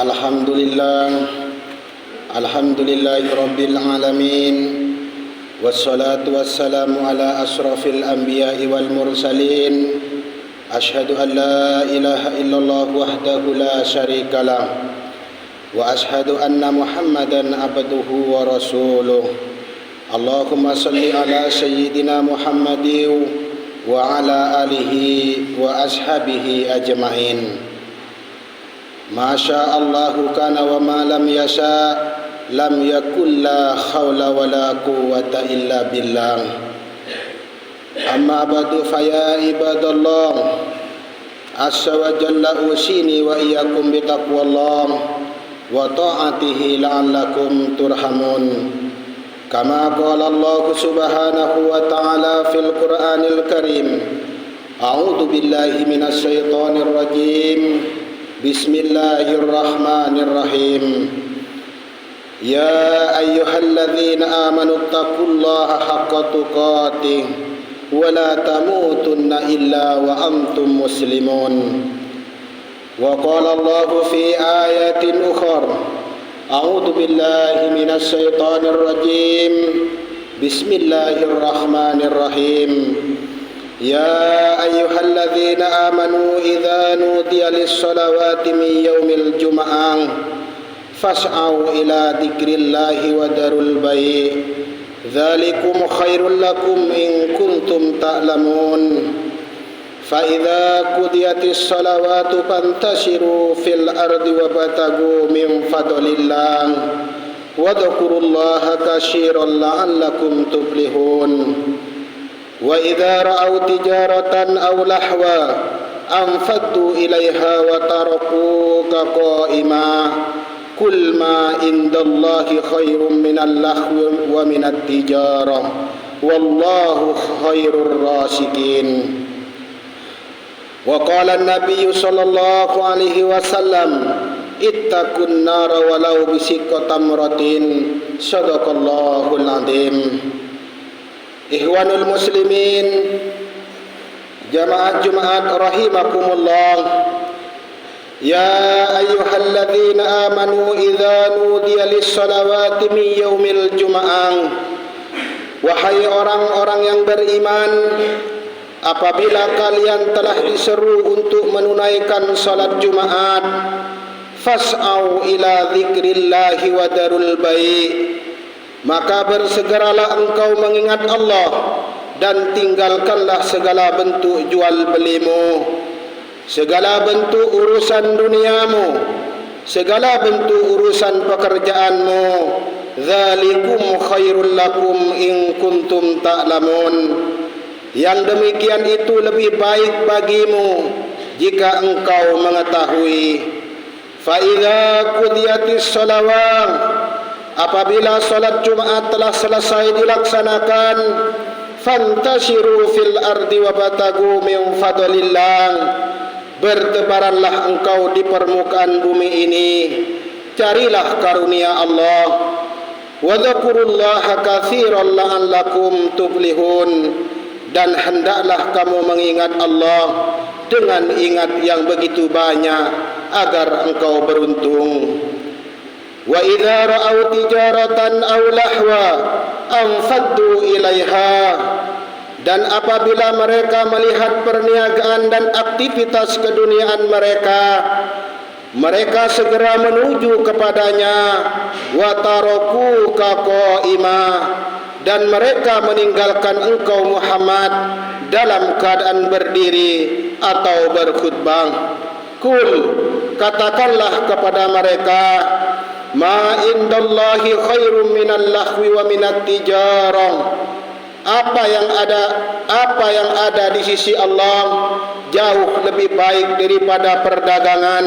Alhamdulillah, alhamdulillahi rabbil alamin. Wassalatu wassalamu ala asrafil anbiya'i wal mursalin. Ashhadu an la ilaha illallah wahdahu la syarikalah, wa ashhadu anna Muhammadan abduhu wa rasuluh. Allahumma salli ala sayyidina Muhammadin wa ala alihi wa ashabihi ajma'in. Masya Allahu kana wa ma lam yasha lam yakul la khawla wa la quwwata illa billah. Amma ba'du fa ya ibadallah, azza wa jalla usini wa iyyakum bi taqwallah wa ta'atihi la'allakum turhamun. Kama qala Allah subhanahu wa ta'ala fil Qur'anil Karim. A'udzu billahi minasy syaithanir rajim. Bismillahirrahmanirrahim. Ya ayyuhalladzina amanu taqullaha haqqa tuqatih wa la tamutunna illa wa antum muslimun. Wa qala Allah fi ayatin ukhra. A'udzu billahi minasy syaithanir rajim. Bismillahirrahmanirrahim. Ya ayyuhalladzina amanu idza nudiya lis-salawati min yaumil jum'ah fas'au ila dzikrillahi wa darul bai'. Dzalikum khairul lakum in kuntum ta'lamun. Fa idza qudiyatis salawatu fantashiru fil ardi wabtagu min fadlillah wa dzkurullaha katsiran la'allakum tuflihun. Wa idza ra'aw tijaratan aw lahwa anfaddu ilaiha wa tarakuka qa'ima. Kul ma indallahi khairum minal lahwi wa minat tijarah wallahu khairur rasikin. Wa qala an-nabiy sallallahu alaihi wasallam ittaqun nar walau bisiqqi tamratin. Shadaqallahul azim. Ikhwanul muslimin, jamaah Jumat rahimakumullah. Ya ayyuhalladzina amanu idza nudiya lis-salawati min yaumil jum'ah. Wahai orang-orang yang beriman, apabila kalian telah diseru untuk menunaikan salat Jumat, fas'au ila dzikrillahi wa darul bai'. Maka bersegeralah engkau mengingat Allah dan tinggalkanlah segala bentuk jual belimu, segala bentuk urusan duniamu, segala bentuk urusan pekerjaanmu. Dzalikum khairul lakum in kuntum ta'lamun. Yang demikian itu lebih baik bagimu jika engkau mengetahui. Fa idza qudiyatis shalawat, apabila salat Jumat telah selesai dilaksanakan, fantashiru fil ardi wabtagu min fadlillah. Bertebaranlah engkau di permukaan bumi ini, carilah karunia Allah. Wa dzkurullaha katsiran la'allakum tuflihun. Dan hendaklah kamu mengingat Allah dengan ingat yang begitu banyak agar engkau beruntung. Wa idza ra'aw tijaratan aw lahwa anfaddu ilaiha. Dan apabila mereka melihat perniagaan dan aktivitas keduniaan mereka, mereka segera menuju kepadanya. Wa tarakuka qa'ima. Dan mereka meninggalkan engkau Muhammad dalam keadaan berdiri atau berkhutbah. Kul, katakanlah kepada mereka, ma indallahi khairum minal lahwi wa minat tijarah. Apa yang ada di sisi Allah jauh lebih baik daripada perdagangan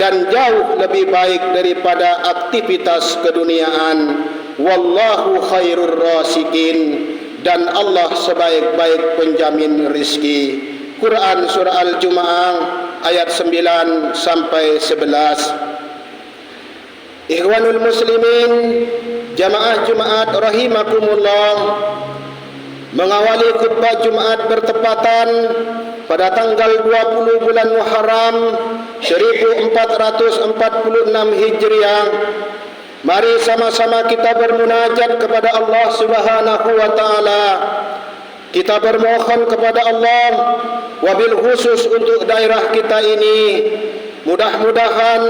dan jauh lebih baik daripada aktivitas keduniaan. Wallahu khairur rasikin. Dan Allah sebaik-baik penjamin rizki. Quran surah Al-Jumu'ah ayat 9 sampai 11. Ikhwanul muslimin, jamaah Jumat rahimakumullah, mengawali khutbah Jumat bertepatan pada tanggal 20 bulan Muharram 1446 Hijriah. Mari sama-sama kita bermunajat kepada Allah Subhanahu wa taala. Kita bermohon kepada Allah wabil khusus untuk daerah kita ini, mudah-mudahan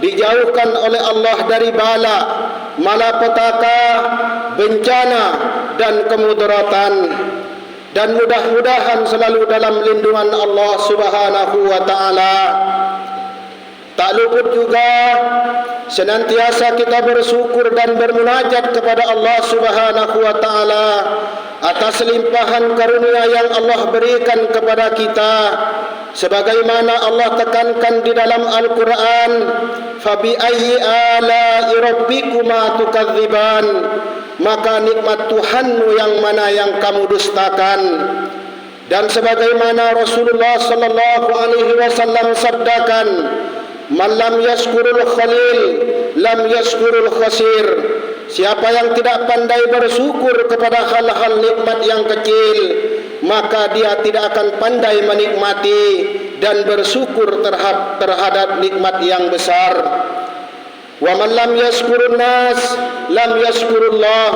dijauhkan oleh Allah dari bala, malapetaka, bencana dan kemudaratan, dan mudah-mudahan selalu dalam lindungan Allah Subhanahu wa taala. Tak luput juga senantiasa kita bersyukur dan bermunajat kepada Allah Subhanahu wa taala atas limpahan karunia yang Allah berikan kepada kita, sebagaimana Allah tekankan di dalam Al-Quran, fabi ayyi ala'i rabbikuma tukadziban, maka nikmat Tuhanmu yang mana yang kamu dustakan. Dan sebagaimana Rasulullah sallallahu alaihi wasallam sabdakan, man lam yashkurul khalil lam yashkurul khasir. Siapa yang tidak pandai bersyukur kepada hal-hal nikmat yang kecil, maka dia tidak akan pandai menikmati dan bersyukur terhadap nikmat yang besar. Wa man lam yashkurun nas lam yashkurullah.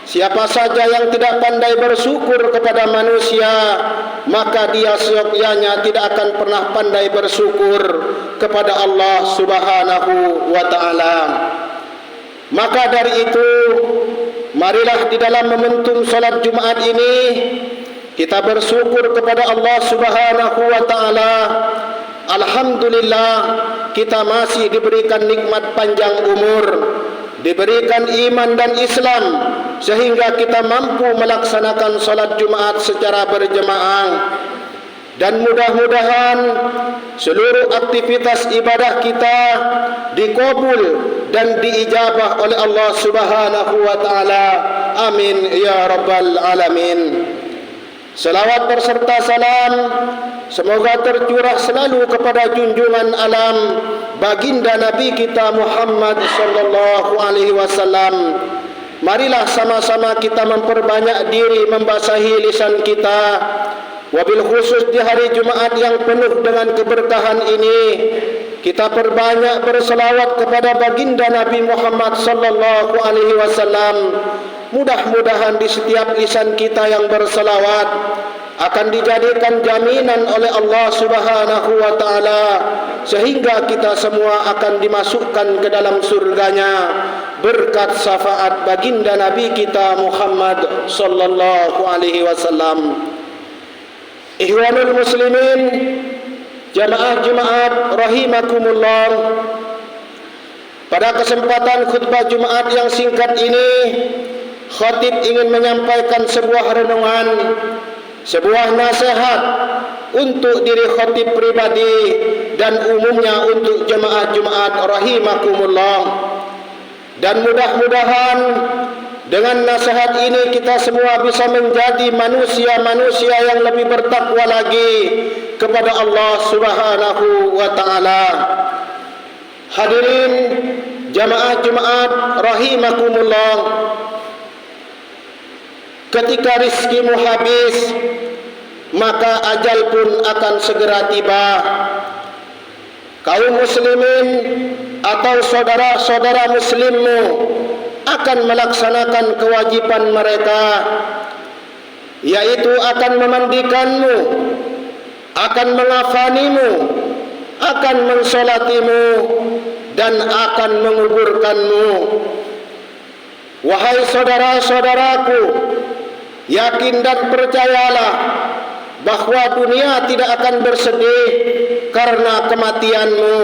Siapa saja yang tidak pandai bersyukur kepada manusia, maka dia seyogyanya tidak akan pernah pandai bersyukur kepada Allah Subhanahu wa taala. Maka dari itu, marilah di dalam momentum salat Jumat ini kita bersyukur kepada Allah Subhanahu wa taala. Alhamdulillah, kita masih diberikan nikmat panjang umur, diberikan iman dan Islam, sehingga kita mampu melaksanakan salat Jumat secara berjemaah. Dan mudah-mudahan seluruh aktivitas ibadah kita dikabul dan diijabah oleh Allah Subhanahu wa taala. Amin ya rabbal alamin. Selawat berserta salam semoga tercurah selalu kepada junjungan alam baginda Nabi kita Muhammad sallallahu alaihi wasallam. Marilah sama-sama kita memperbanyak diri membasahi lisan kita, wabil khusus di hari Jumat yang penuh dengan keberkahan ini, kita perbanyak berselawat kepada baginda Nabi Muhammad sallallahu alaihi wasallam. Mudah-mudahan di setiap lisan kita yang berselawat akan dijadikan jaminan oleh Allah Subhanahu wa taala, sehingga kita semua akan dimasukkan ke dalam surganya berkat syafaat baginda Nabi kita Muhammad sallallahu alaihi wasallam. Ikhwanul muslimin, jamaah Jumat rahimakumullah. Pada kesempatan khutbah Jumat yang singkat ini, khatib ingin menyampaikan sebuah renungan, sebuah nasihat untuk diri khatib pribadi dan umumnya untuk jemaah Jumat rahimakumullah. Dan mudah-mudahan dengan nasihat ini kita semua bisa menjadi manusia-manusia yang lebih bertakwa lagi kepada Allah Subhanahu wa taala. Hadirin jamaah Jumat rahimakumullah, ketika rizkimu habis, maka ajal pun akan segera tiba. Kaum muslimin atau saudara-saudara muslimmu akan melaksanakan kewajiban mereka, yaitu akan memandikanmu, akan mengafanimu, akan mensolatimu, dan akan menguburkanmu. Wahai saudara-saudaraku, yakin dan percayalah bahwa dunia tidak akan bersedih karena kematianmu.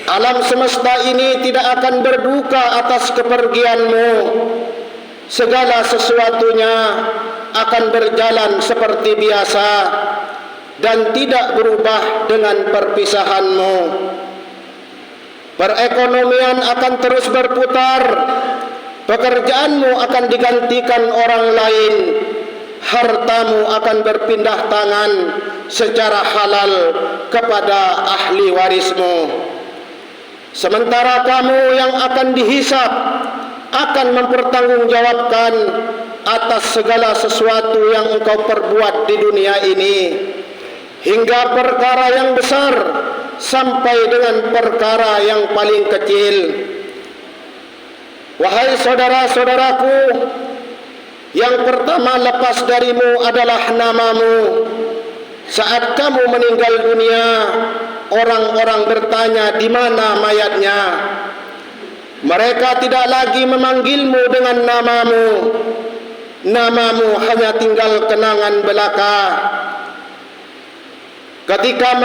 Alam semesta ini tidak akan berduka atas kepergianmu. Segala sesuatunya akan berjalan seperti biasa dan tidak berubah dengan perpisahanmu. Perekonomian akan terus berputar, pekerjaanmu akan digantikan orang lain, hartamu akan berpindah tangan secara halal kepada ahli warismu. Sementara kamu yang akan dihisab akan mempertanggungjawabkan atas segala sesuatu yang engkau perbuat di dunia ini. hingga perkara yang besar sampai dengan perkara yang paling kecil. Wahai saudara-saudaraku, yang pertama lepas darimu adalah namamu. Saat kamu meninggal dunia, orang-orang bertanya di mana mayatnya. Mereka tidak lagi memanggilmu dengan namamu. Namamu hanya tinggal kenangan belaka. Ketika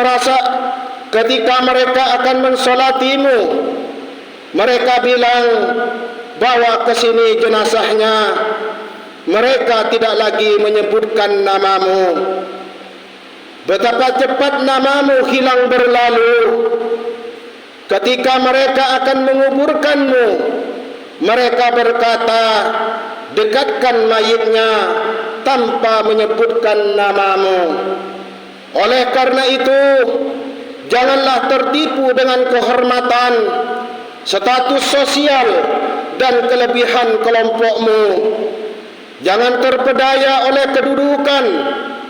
mereka akan mensolatimu, mereka bilang, bawa ke sini jenazahnya. Mereka tidak lagi menyebutkan namamu. Betapa cepat namamu hilang berlalu. Ketika mereka akan menguburkanmu, mereka berkata, dekatkan mayitnya tanpa menyebutkan namamu. Oleh karena itu, janganlah tertipu dengan kehormatan, status sosial dan kelebihan kelompokmu. Jangan terpedaya oleh kedudukan,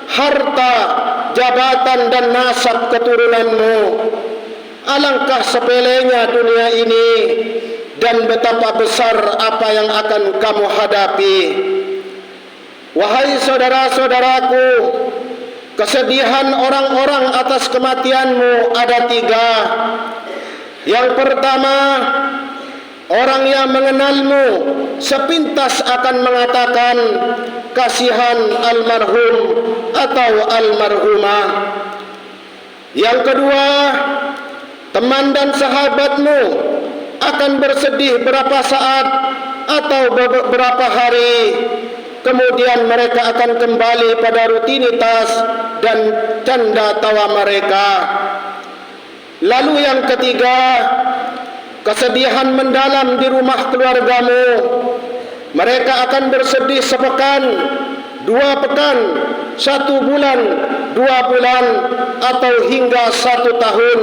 harta, jabatan dan nasab keturunanmu. Alangkah sepelenya dunia ini dan betapa besar apa yang akan kamu hadapi. Wahai saudara-saudaraku, kesedihan orang-orang atas kematianmu ada 3. Yang pertama, orang yang mengenalmu sepintas akan mengatakan kasihan almarhum atau almarhumah. Yang kedua, teman dan sahabatmu akan bersedih berapa saat atau beberapa hari. Kemudian mereka akan kembali pada rutinitas dan canda tawa mereka. Lalu yang ketiga, kesedihan mendalam di rumah keluargamu. Mereka akan bersedih sepekan, 2 pekan, 1 bulan, 2 bulan, atau hingga 1 tahun.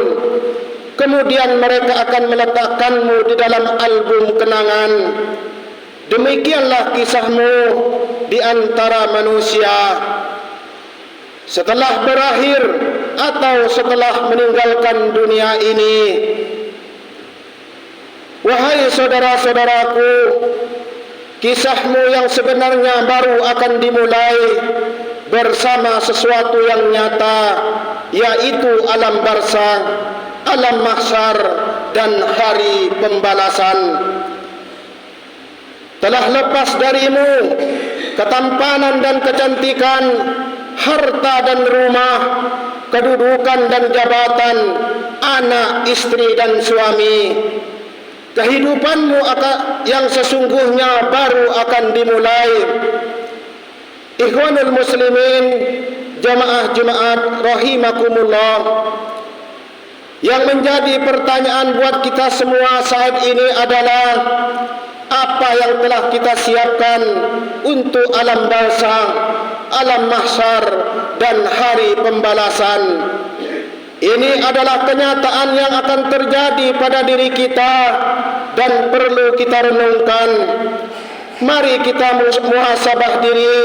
Kemudian mereka akan meletakkanmu di dalam album kenangan. Demikianlah kisahmu di antara manusia. Setelah berakhir atau setelah meninggalkan dunia ini. Wahai saudara-saudaraku, kisahmu yang sebenarnya baru akan dimulai bersama sesuatu yang nyata, yaitu alam barzakh, alam mahsyar dan hari pembalasan. Telah lepas darimu ketampanan dan kecantikan, harta dan rumah, kedudukan dan jabatan, anak, istri dan suami. Kehidupanmu yang sesungguhnya baru akan dimulai. Ikhwanul muslimin, jamaah-jemaat rahimakumullah. Yang menjadi pertanyaan buat kita semua saat ini adalah, apa yang telah kita siapkan untuk alam barzakh, alam mahsyar dan hari pembalasan? Ini adalah kenyataan yang akan terjadi pada diri kita dan perlu kita renungkan. Mari kita muhasabah diri,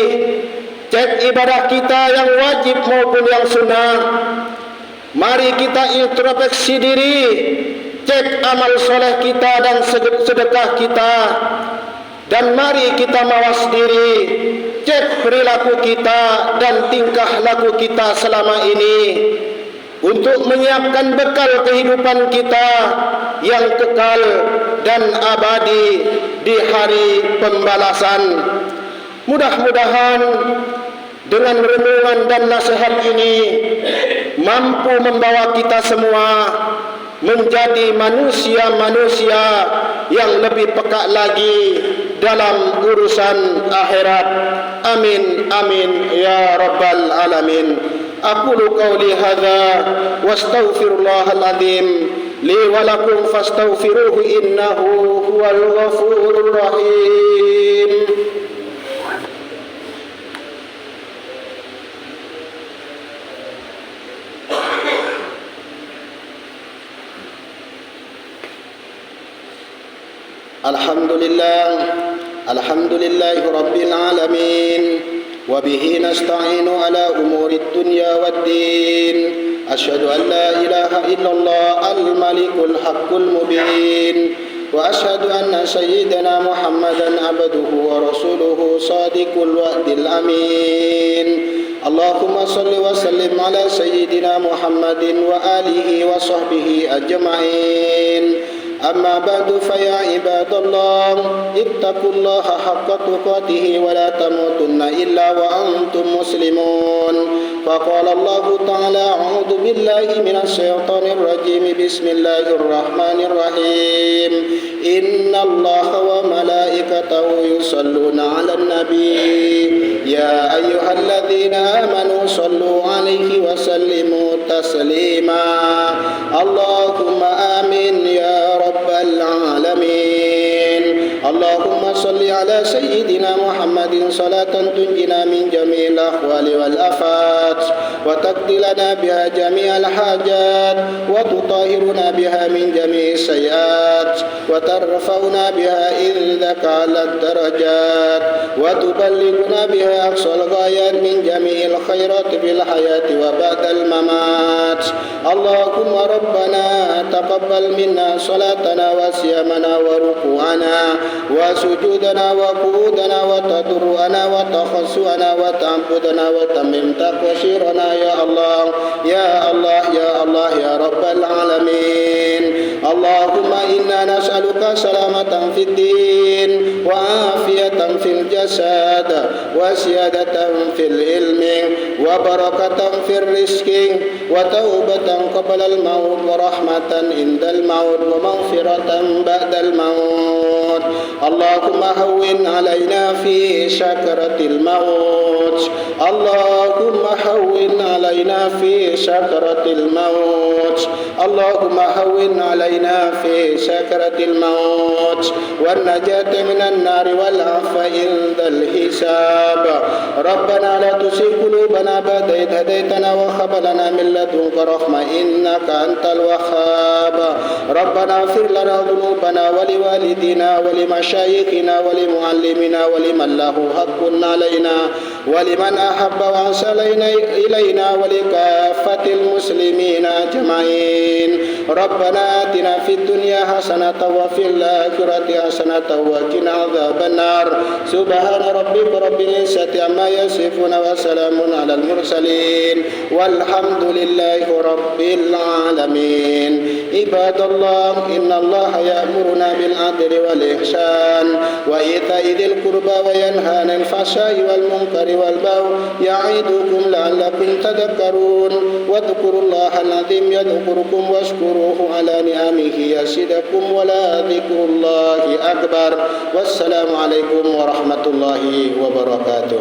cek ibadah kita yang wajib maupun yang sunnah. Mari kita introspeksi diri, cek amal soleh kita dan sedekah kita. Dan mari kita mawas diri, cek perilaku kita dan tingkah laku kita selama ini, untuk menyiapkan bekal kehidupan kita yang kekal dan abadi di hari pembalasan. Mudah-mudahan dengan renungan dan nasihat ini mampu membawa kita semua menjadi manusia-manusia yang lebih peka lagi dalam urusan akhirat. Amin amin ya rabbal alamin. Aqulu qawli hadza wastaghfirullahal azim li wa lakum fastaghfiruhu innahu huwal ghafurur rahim. Alhamdulillah, alhamdulillahi rabbil alamin. وبه نستعين على أمور الدنيا والدين. أشهد أن لا إله إلا الله الملك الحق المبين، وأشهد أن سيدنا محمدا عبده ورسوله صادق الوعد الأمين. اللهم صل وسلم على سيدنا محمد وآله وصحبه أجمعين. أما بعد فيا عباد الله اتقوا الله حق تقاته ولا تموتن إلا وأنتم مسلمون. فقال الله تعالى: أعوذ بالله من الشيطان الرجيم، بسم الله الرحمن الرحيم. إن الله وملائكته يصلون على النبي يا أيها الذين آمنوا صلوا عليه وسلموا تسليما. اللهم آمين يا رب العالمين. اللهم صل على سيدنا محمد صلاة تنجينا من جميع الأحوال والآفات، وتقضي لنا بها جميع الحاجات، وتطهرنا بها من جميع السيئات، وترفعنا بها عندك على الدرجات، وتبلغنا بها أقصى الغايات من جميع الخيرات في الحياة وبعد الممات. اللهم ربنا تقبل منا صلاتنا وصيامنا وركوعنا وسجودنا وقعودنا وتضرعنا وتخشعنا وتعبدنا وتمم تقصيرنا يا الله يا الله يا الله يا رب العالمين. اللهم إنا نسألك سلامة في الدين وعافية في الجسد وزيادة في العلم وبركة في الرزق وتوبة قبل الموت ورحمة عند الموت ومغفرة بعد الموت. اللهم هون علينا في سكرة الموت. اللهم هون علينا في سكرة الموت. اللهم هون علينا في سكرة الموت والنجاة من النار والعفو عند الحساب. ربنا لا تزغ قلوبنا بعد إذ هديتنا وهب لنا من لدنك رحمة إنك أنت الوهاب. ربنا اغفر لنا ذنوبنا ولوالدينا ولمشايخنا ولمعلمنا ولمن له حق علينا ولمن أحب وأحسن إلينا ولكافة المسلمين أجمعين. ربنا آتنا في الدنيا حسنة وفي الآخرة حسنة وقنا عذاب النار. سبحان ربك رب العزة عما يصفون وسلام على المرسلين والحمد لله رب العالمين. عباد الله إن الله يأمرنا بالعدل والإحسان وإيتاء ذي القربى وينهى عن الفحشاء والمنكر والبغي يعظكم لعلكم تذكرون. واذكروا الله العظيم يذكركم واشكروه على نعمه يزدكم ولذكر الله أكبر. والسلام عليكم ورحمة الله وبركاته.